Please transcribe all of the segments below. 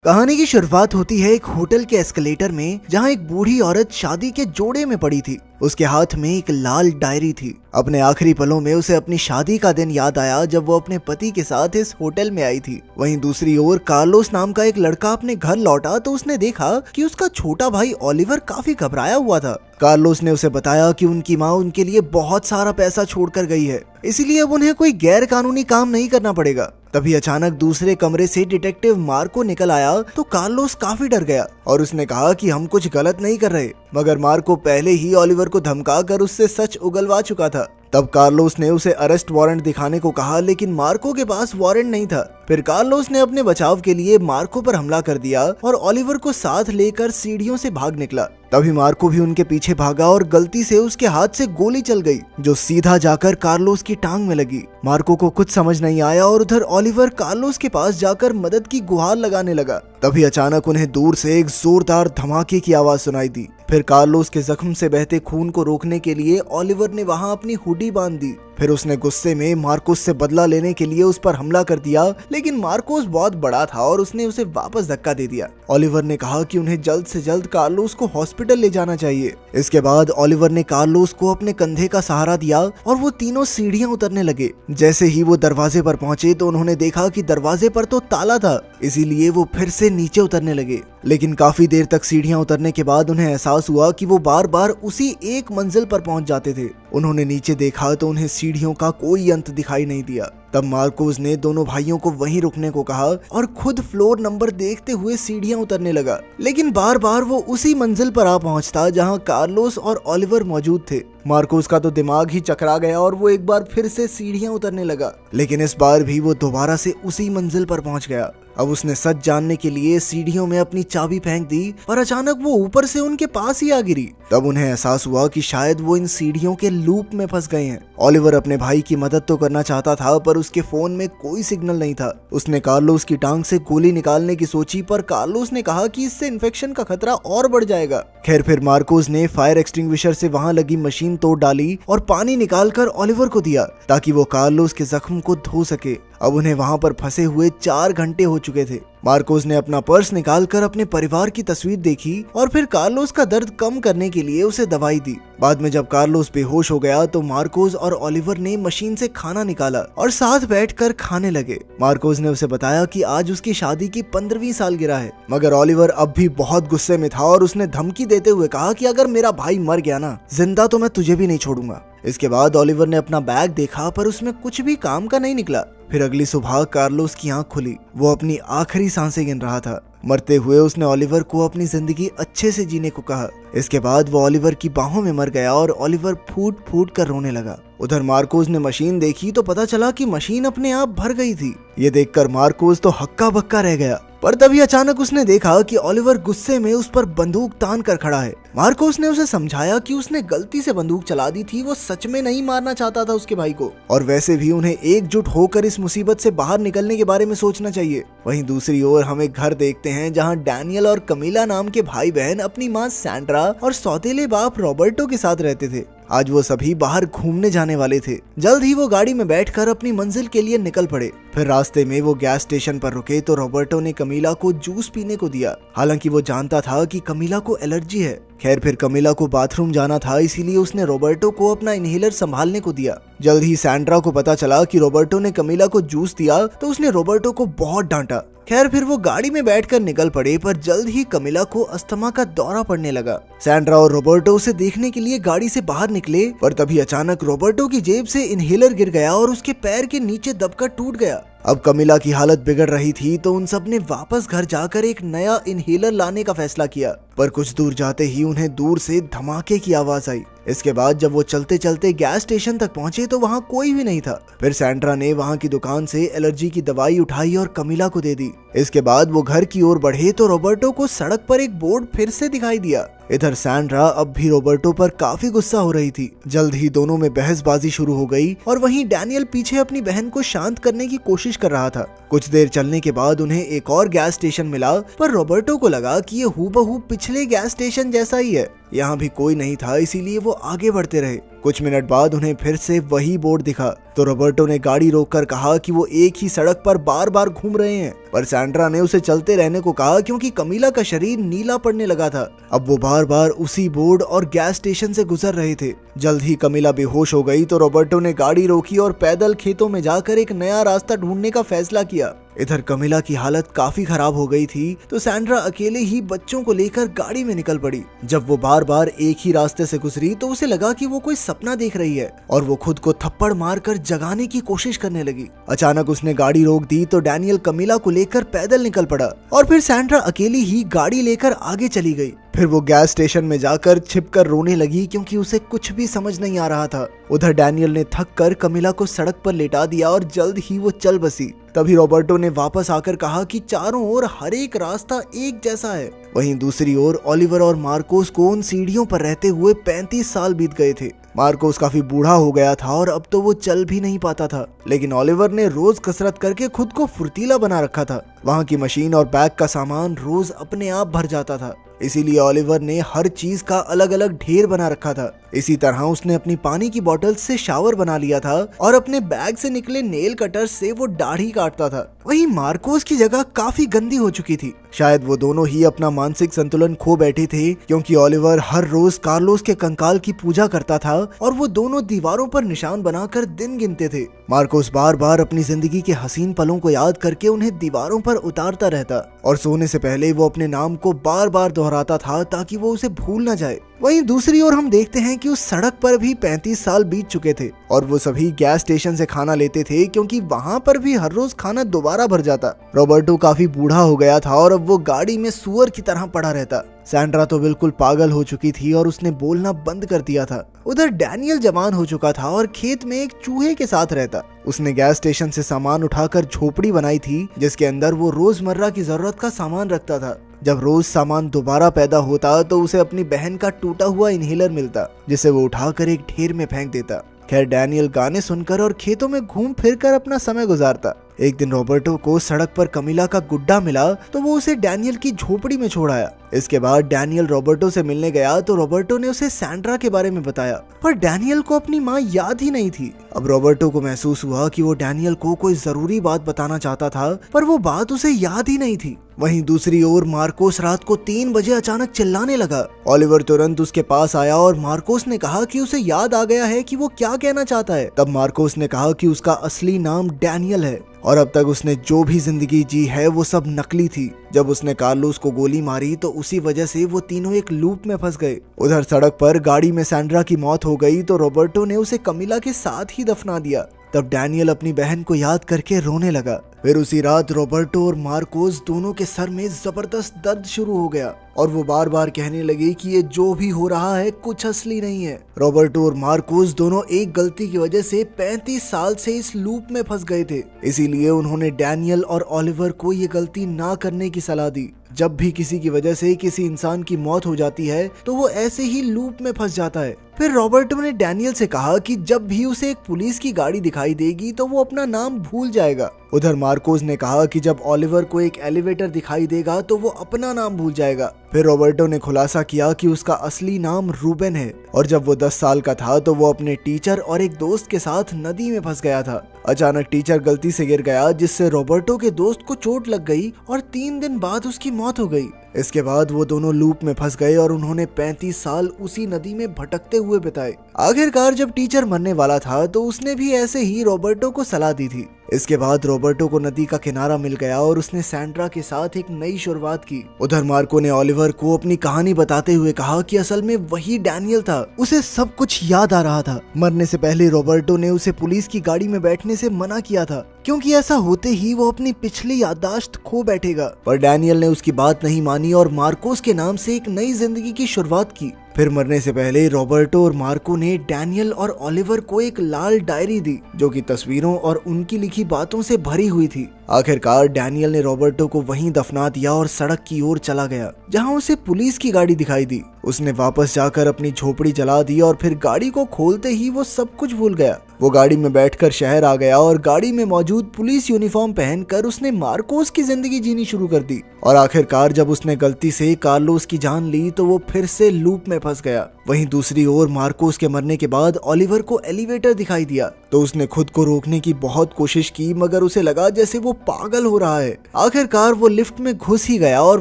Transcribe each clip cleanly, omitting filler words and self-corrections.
कहानी की शुरुआत होती है एक होटल के एस्केलेटर में, जहां एक बूढ़ी औरत शादी के जोड़े में पड़ी थी। उसके हाथ में एक लाल डायरी थी। अपने आखिरी पलों में उसे अपनी शादी का दिन याद आया जब वो अपने पति के साथ इस होटल में आई थी। वहीं दूसरी ओर कार्लोस नाम का एक लड़का अपने घर लौटा तो उसने देखा कि उसका छोटा भाई ओलिवर काफी घबराया हुआ था। कार्लोस ने उसे बताया कि उनकी माँ उनके लिए बहुत सारा पैसा छोड़कर गई है, इसीलिए अब उन्हें कोई गैर कानूनी काम नहीं करना पड़ेगा। तभी अचानक दूसरे कमरे से डिटेक्टिव मार्को निकल आया तो कार्लोस काफी डर गया और उसने कहा कि हम कुछ गलत नहीं कर रहे, मगर मार्को पहले ही ओलिवर को धमकाकर उससे सच उगलवा चुका था। तब कार्लोस ने उसे अरेस्ट वारंट दिखाने को कहा, लेकिन मार्को के पास वारंट नहीं था। फिर कार्लोस ने अपने बचाव के लिए मार्को पर हमला कर दिया और ओलिवर को साथ लेकर सीढ़ियों से भाग निकला। तभी मार्को भी उनके पीछे भागा और गलती से उसके हाथ से गोली चल गई, जो सीधा जाकर कार्लोस की टांग में लगी। मार्को को कुछ समझ नहीं आया और उधर ओलिवर कार्लोस के पास जाकर मदद की गुहार लगाने लगा। तभी अचानक उन्हें दूर से एक जोरदार धमाके की आवाज सुनाई दी। फिर कार्लोस के जख्म से बहते खून को रोकने के लिए ओलिवर ने वहां अपनी हुडी बांध दी। फिर उसने गुस्से में मार्कोस से बदला लेने के लिए उस पर हमला कर दिया, लेकिन मार्कोस बहुत बड़ा था और उसने उसे वापस धक्का दे दिया। ओलिवर ने कहा कि उन्हें जल्द से जल्द कार्लोस को हॉस्पिटल ले जाना चाहिए। इसके बाद ओलिवर ने कार्लोस को अपने कंधे का सहारा दिया और वो तीनों सीढ़ियां उतरने लगे। जैसे ही वो दरवाजे पर पहुंचे तो उन्होंने देखा कि दरवाजे पर तो ताला था, इसीलिए वो फिर से नीचे उतरने लगे। लेकिन काफी देर तक सीढ़ियां उतरने के बाद उन्हें एहसास हुआ कि वो बार बार उसी एक मंजिल पर पहुंच जाते थे। उन्होंने नीचे देखा तो उन्हें सीढ़ियों का कोई अंत दिखाई नहीं दिया। तब मार्कोस ने दोनों भाइयों को वहीं रुकने को कहा और खुद फ्लोर नंबर देखते हुए सीढ़ियां उतरने लगा, लेकिन बार बार वो उसी मंजिल पर आ पहुंचता जहां कार्लोस और ओलिवर मौजूद थे। मार्कोस का तो दिमाग ही चकरा गया और वो एक बार फिर से सीढ़ियां उतरने लगा, लेकिन इस बार भी वो दोबारा से उसी मंजिल पर पहुंच गया। अब उसने सच जानने के लिए सीढ़ियों में अपनी चाबी फेंक दी, पर अचानक वो ऊपर से उनके पास ही आ गिरी। तब उन्हें एहसास हुआ कि शायद वो इन सीढ़ियों के लूप में फंस गए हैं। ओलिवर अपने भाई की मदद तो करना चाहता था, पर उसके फोन में कोई सिग्नल नहीं था। उसने कार्लोस की टांग से गोली निकालने की सोची, पर कार्लोस ने कहा कि इससे इन्फेक्शन का खतरा और बढ़ जाएगा। खैर, फिर मार्कोस ने फायर एक्सटिंग्विशर से वहां लगी मशीन तोड़ डाली और पानी निकालकर ओलिवर को दिया ताकि वो कार्लोस के जख्म को धो सके। अब उन्हें वहां पर फंसे हुए 4 घंटे हो चुके थे। मार्कोस ने अपना पर्स निकालकर अपने परिवार की तस्वीर देखी और फिर कार्लोस का दर्द कम करने के लिए उसे दवाई दी। बाद में जब कार्लोस बेहोश हो गया तो मार्कोस और ओलिवर ने मशीन से खाना निकाला और साथ बैठकर खाने लगे। मार्कोस ने उसे बताया कि आज उसकी शादी की 15वीं सालगिरह है, मगर ओलिवर अब भी बहुत गुस्से में था और उसने धमकी देते हुए कहा कि अगर मेरा भाई मर गया ना जिंदा तो मैं तुझे भी नहीं छोड़ूंगा। इसके बाद ओलिवर ने अपना बैग देखा, पर उसमें कुछ भी काम का नहीं निकला। फिर अगली सुबह कार्लोस की आंख खुली। वो अपनी आखिरी सांसें गिन रहा था। मरते हुए उसने ओलिवर को अपनी जिंदगी अच्छे से जीने को कहा। इसके बाद वो ओलिवर की बाहों में मर गया और ओलिवर फूट फूट कर रोने लगा। उधर मार्कोस ने मशीन देखी तो पता चला कि मशीन अपने आप भर गई थी। ये देखकर मार्कोस तो हक्का बक्का रह गया, पर तभी अचानक उसने देखा कि ओलिवर गुस्से में उस पर बंदूक तान कर खड़ा है। मार्कोस ने उसे समझाया कि उसने गलती से बंदूक चला दी थी, वो सच में नहीं मारना चाहता था उसके भाई को, और वैसे भी उन्हें एकजुट होकर इस मुसीबत से बाहर निकलने के बारे में सोचना चाहिए। वहीं दूसरी ओर हम एक घर देखते हैं जहां डैनियल और कमीला नाम के भाई बहन अपनी माँ सैंड्रा और सौतेले बाप रॉबर्टो के साथ रहते थे। आज वो सभी बाहर घूमने जाने वाले थे। जल्द ही वो गाड़ी में बैठकर अपनी मंजिल के लिए निकल पड़े। फिर रास्ते में वो गैस स्टेशन पर रुके तो रॉबर्टो ने कमीला को जूस पीने को दिया, हालांकि वो जानता था कि कमीला को एलर्जी है। खैर, फिर कमीला को बाथरूम जाना था, इसीलिए उसने रॉबर्टो को अपना इनहेलर संभालने को दिया। जल्द ही सैंड्रा को पता चला कि रॉबर्टो ने कमीला को जूस दिया तो उसने रॉबर्टो को बहुत डांटा। खैर, फिर वो गाड़ी में बैठकर निकल पड़े, पर जल्द ही कमीला को अस्थमा का दौरा पड़ने लगा। सैंड्रा और रॉबर्टो उसे देखने के लिए गाड़ी से बाहर निकले, पर तभी अचानक रॉबर्टो की जेब से इनहेलर गिर गया और उसके पैर के नीचे दबकर टूट गया। अब कमीला की हालत बिगड़ रही थी तो उन सब ने वापस घर जाकर एक नया इनहेलर लाने का फैसला किया, पर कुछ दूर जाते ही उन्हें दूर से धमाके की आवाज आई। इसके बाद जब वो चलते चलते गैस स्टेशन तक पहुंचे तो वहां कोई भी नहीं था। फिर सैंड्रा ने वहां की दुकान से एलर्जी की दवाई उठाई और कमीला को दे दी। इसके बाद वो घर की ओर बढ़े तो रॉबर्टो को सड़क पर एक बोर्ड फिर से दिखाई दिया। इधर सैंड्रा अब भी रॉबर्टो पर काफी गुस्सा हो रही थी। जल्द ही दोनों में बहसबाजी शुरू हो गई और वहीं डैनियल पीछे अपनी बहन को शांत करने की कोशिश कर रहा था। कुछ देर चलने के बाद उन्हें एक और गैस स्टेशन मिला, पर रॉबर्टो को लगा कि ये हूबहू पिछले गैस स्टेशन जैसा ही है। यहाँ भी कोई नहीं था, इसीलिए वो आगे बढ़ते रहे। कुछ मिनट बाद उन्हें फिर से वही बोर्ड दिखा तो रॉबर्टो ने गाड़ी रोककर कहा कि वो एक ही सड़क पर बार बार घूम रहे हैं, पर सैंड्रा ने उसे चलते रहने को कहा क्योंकि कमीला का शरीर नीला पड़ने लगा था। अब वो बार बार उसी बोर्ड और गैस स्टेशन से गुजर रहे थे। जल्द ही कमीला बेहोश हो गई तो रॉबर्टो ने गाड़ी रोकी और पैदल खेतों में जाकर एक नया रास्ता ढूंढने का फैसला किया। इधर कमीला की हालत काफी खराब हो गई थी तो सैंड्रा अकेले ही बच्चों को लेकर गाड़ी में निकल पड़ी। जब वो बार बार एक ही रास्ते से गुजरी तो उसे लगा कि वो कोई सपना देख रही है और वो खुद को थप्पड़ मारकर जगाने की कोशिश करने लगी। अचानक उसने गाड़ी रोक दी तो डैनियल कमीला को लेकर पैदल निकल पड़ा और फिर सैंड्रा अकेली ही गाड़ी लेकर आगे चली गई। फिर वो गैस स्टेशन में जाकर छिपकर रोने लगी क्योंकि उसे कुछ भी समझ नहीं आ रहा था। उधर डैनियल ने थक कर कमीला को सड़क पर लेटा दिया और जल्द ही वो चल बसी। तभी रॉबर्टो ने वापस आकर कहा कि चारों ओर हर एक रास्ता एक जैसा है। वहीं दूसरी ओर ओलिवर और मार्कोस को उन सीढ़ियों पर रहते हुए 35 साल बीत गए थे। मार्कोस काफी बूढ़ा हो गया था और अब तो वो चल भी नहीं पाता था, लेकिन ओलिवर ने रोज कसरत करके खुद को फुर्तीला बना रखा था। वहाँ की मशीन और बैग का सामान रोज अपने आप भर जाता था, इसीलिए ओलिवर ने हर चीज का अलग अलग ढेर बना रखा था। इसी तरह उसने अपनी पानी की बोतल से शावर बना लिया था और अपने बैग से निकले नेल कटर से वो दाढ़ी काटता था। वहीं मार्कोस की जगह काफी गंदी हो चुकी थी। शायद वो दोनों ही अपना मानसिक संतुलन खो बैठे थे क्योंकि ओलिवर हर रोज कार्लोस के कंकाल की पूजा करता था और वो दोनों दीवारों पर निशान बनाकर दिन गिनते थे। मार्कोस बार बार अपनी जिंदगी के हसीन पलों को याद करके उन्हें दीवारों पर उतारता रहता और सोने से पहले वो अपने नाम को बार बार दोहराता था ताकि वो उसे भूल न जाए। वहीं दूसरी ओर हम देखते हैं कि उस सड़क पर भी 35 साल बीत चुके थे और वो सभी गैस स्टेशन से खाना लेते थे क्योंकि वहाँ पर भी हर रोज खाना दोबारा भर जाता। रॉबर्टो काफी बूढ़ा हो गया था और अब वो गाड़ी में सुअर की तरह पड़ा रहता। सैंड्रा तो बिल्कुल पागल हो चुकी थी और उसने बोलना बंद कर दिया था। उधर डैनियल जवान हो चुका था और खेत में एक चूहे के साथ रहता। उसने गैस स्टेशन से सामान उठाकर झोपड़ी बनाई थी जिसके अंदर वो रोजमर्रा की जरूरत का सामान रखता था। जब रोज सामान दोबारा पैदा होता तो उसे अपनी बहन का टूटा हुआ इनहेलर मिलता जिसे वो उठाकर एक ढेर में फेंक देता। खैर डैनियल गाने सुनकर और खेतों में घूम फिरकर अपना समय गुजारता। एक दिन रॉबर्टो को सड़क पर कमीला का गुड्डा मिला तो वो उसे डैनियल की झोपड़ी में छोड़ आया। इसके बाद डैनियल रॉबर्टो से मिलने गया तो रॉबर्टो ने उसे सैंड्रा के बारे में बताया, पर डैनियल को अपनी माँ याद ही नहीं थी। अब रॉबर्टो को महसूस हुआ कि वो डैनियल को कोई जरूरी बात बताना चाहता था पर वो बात उसे याद ही नहीं थी। वहीं दूसरी ओर मार्कोस रात को 3 बजे अचानक चिल्लाने लगा। ओलिवर तुरंत उसके पास आया और मार्कोस ने कहा कि उसे याद आ गया है कि वो क्या कहना चाहता है। तब मार्कोस ने कहा कि उसका असली नाम डैनियल है और अब तक उसने जो भी जिंदगी जी है वो सब नकली थी। जब उसने कार्लोस को गोली मारी तो उसी वजह से वो तीनों एक लूप में फंस गए। उधर सड़क पर गाड़ी में सैंड्रा की मौत हो गई तो रॉबर्टो ने उसे कमीला के साथ ही दफना दिया। तब डैनियल अपनी बहन को याद करके रोने लगा। फिर उसी रात रॉबर्टो और मार्कोस दोनों के सर में जबरदस्त दर्द शुरू हो गया और वो बार बार कहने लगे कि ये जो भी हो रहा है कुछ असली नहीं है। रॉबर्टो और मार्कोस दोनों एक गलती की वजह से 35 साल से इस लूप में फंस गए थे, इसीलिए उन्होंने डैनियल और ओलिवर को ये गलती ना करने की सलाह दी। जब भी किसी की वजह से किसी इंसान की मौत हो जाती है तो वो ऐसे ही लूप में फंस जाता है। फिर रॉबर्टो ने डैनियल से कहा कि जब भी उसे एक पुलिस की गाड़ी दिखाई देगी तो वो अपना नाम भूल जाएगा। उधर मार्कोस ने कहा कि जब ओलिवर को एक एलिवेटर दिखाई देगा तो वो अपना नाम भूल जाएगा। फिर रॉबर्टो ने खुलासा किया कि उसका असली नाम रूबेन है और जब वो 10 साल का था तो वो अपने टीचर और एक दोस्त के साथ नदी में फंस गया था। अचानक टीचर गलती से गिर गया जिससे रॉबर्टो के दोस्त को चोट लग गई और 3 दिन बाद उसकी मौत हो गई। इसके बाद वो दोनों लूप में फंस गए और उन्होंने 35 साल उसी नदी में भटकते हुए बिताए। आखिरकार जब टीचर मरने वाला था तो उसने भी ऐसे ही रॉबर्टो को सलाह दी थी। इसके बाद रॉबर्टो को नदी का किनारा मिल गया और उसने सैंड्रा के साथ एक नई शुरुआत की। उधर मार्को ने ओलिवर को अपनी कहानी बताते हुए कहा कि असल में वही डैनियल था, उसे सब कुछ याद आ रहा था। मरने से पहले रॉबर्टो ने उसे पुलिस की गाड़ी में बैठने से मना किया था क्योंकि ऐसा होते ही वो अपनी पिछली याददाश्त खो बैठेगा, पर डैनियल ने उसकी बात नहीं मानी और मार्कोस के नाम से एक नई जिंदगी की शुरुआत की। फिर मरने से पहले रॉबर्टो और मार्को ने डैनियल और ओलिवर को एक लाल डायरी दी जो कि तस्वीरों और उनकी लिखी बातों से भरी हुई थी। आखिरकार डैनियल ने रॉबर्टो को वहीं दफना दिया और सड़क की ओर चला गया जहां उसे पुलिस की गाड़ी दिखाई दी। उसने वापस जाकर अपनी झोपड़ी जला दी और फिर गाड़ी को खोलते ही वो सब कुछ भूल गया। वो गाड़ी में बैठकर शहर आ गया और गाड़ी में मौजूद पुलिस यूनिफॉर्म पहनकर उसने मार्कोस की जिंदगी जीनी शुरू कर दी। और आखिरकार जब उसने गलती से कार्लोस की जान ली तो वो फिर से लूप में फंस गया। वहीं दूसरी ओर मार्कोस के मरने के बाद ओलिवर को एलिवेटर दिखाई दिया तो उसने खुद को रोकने की बहुत कोशिश की, मगर उसे लगा जैसे वो पागल हो रहा है। आखिरकार वो लिफ्ट में घुस ही गया और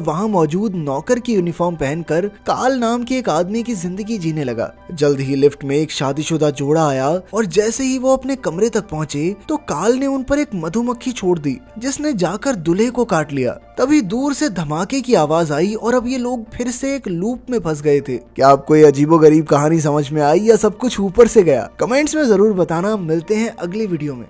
वहां मौजूद नौकर की यूनिफॉर्म पहनकर काल नाम के एक आदमी की जिंदगी जीने लगा। जल्द ही लिफ्ट में एक शादीशुदा जोड़ा आया और जैसे ही वो अपने कमरे तक पहुंचे तो काल ने उन पर एक मधुमक्खी छोड़ दी जिसने जाकर दूल्हे को काट लिया। तभी दूर से धमाके की आवाज आई और अब ये लोग फिर से एक लूप में फंस गए थे। क्या आपको ये अजीबोगरीब कहानी समझ में आई या सब कुछ ऊपर से गया? कमेंट्स में जरूर बताना। मिलते हैं अगली वीडियो में।